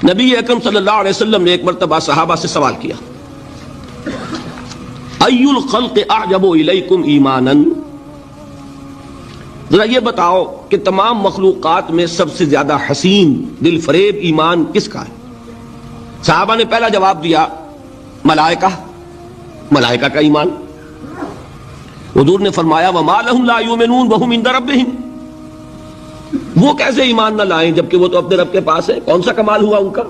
نبی اکرم صلی اللہ علیہ وسلم نے ایک مرتبہ صحابہ سے سوال کیا، ای الخلق اعجب الیکم ایمانا، ذرا یہ بتاؤ کہ تمام مخلوقات میں سب سے زیادہ حسین دل فریب ایمان کس کا ہے؟ صحابہ نے پہلا جواب دیا ملائکہ، ملائکہ کا ایمان۔ حضور نے فرمایا وما لهم لا یؤمنون وهم عند ربهم، وہ کیسے ایمان نہ لائیں جبکہ وہ تو اپنے رب کے پاس ہے؟ کون سا کمال ہوا ان کا؟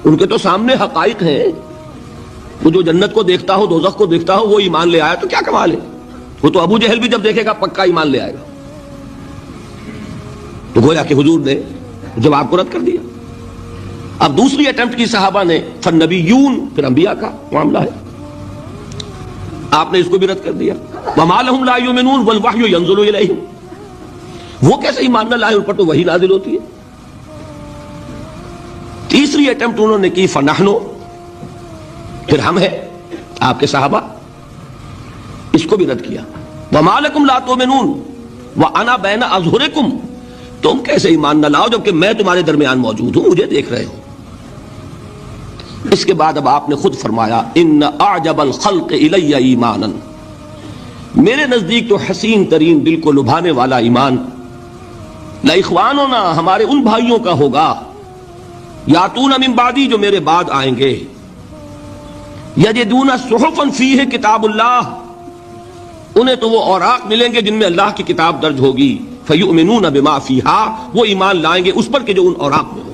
ان کے تو سامنے حقائق ہیں، وہ جو جنت کو دیکھتا ہو دوزخ کو دیکھتا ہو وہ ایمان لے آیا تو کیا کمال ہے؟ وہ تو ابو جہل بھی جب دیکھے گا پکا ایمان لے آئے گا۔ تو گویا کہ حضور نے جواب کو رد کر دیا۔ اب دوسری اٹیمپٹ کی صحابہ نے، فالنبیون، پھر انبیاء کا معاملہ ہے، آپ نے اس کو بھی رد کر دیا۔ وما لهم لا یؤمنون والوحی ینزل الیہم، وہ کیسے ایمان نہ لائے، ان پر تو وحی نازل ہوتی ہے۔ تیسری اٹیمپٹ انہوں نے کی فنحن، پھر ہم ہیں آپ کے صحابہ، اس کو بھی رد کیا۔ وما لکم لا تؤمنون وانا بین اظہرکم، تم کیسے ایمان نہ لاؤ جبکہ میں تمہارے درمیان موجود ہوں، مجھے دیکھ رہے ہو۔ اس کے بعد اب آپ نے خود فرمایا ان اعجب الخلق الی ایمانا، میرے نزدیک تو حسین ترین دل کو لبھانے والا ایمان لإخواننا، ہمارے ان بھائیوں کا ہوگا، یاتون من بعدی، جو میرے بعد آئیں گے، یجدون صحفا فیہ کتاب اللہ، انہیں تو وہ اوراق ملیں گے جن میں اللہ کی کتاب درج ہوگی، فیؤمنون بما فیہا، وہ ایمان لائیں گے اس پر کہ جو ان اوراق میں ہوگا۔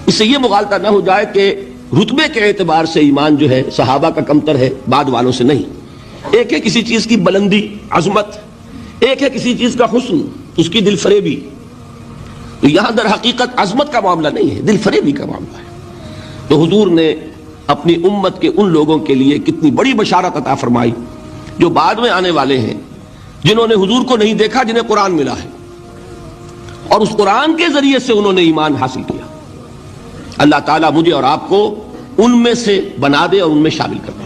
اس سے یہ مغالطہ نہ ہو جائے کہ رتبے کے اعتبار سے ایمان جو ہے صحابہ کا کمتر ہے بعد والوں سے، نہیں۔ ایک ہے کسی چیز کی بلندی عظمت، ایک ہے کسی چیز کا حسن، اس کی دل فریبی۔ تو یہاں در حقیقت عظمت کا معاملہ نہیں ہے، دل فریبی کا معاملہ ہے۔ تو حضور نے اپنی امت کے ان لوگوں کے لیے کتنی بڑی بشارت عطا فرمائی جو بعد میں آنے والے ہیں، جنہوں نے حضور کو نہیں دیکھا، جنہیں قرآن ملا ہے، اور اس قرآن کے ذریعے سے انہوں نے ایمان حاصل کیا۔ اللہ تعالیٰ مجھے اور آپ کو ان میں سے بنا دے اور ان میں شامل کر دے۔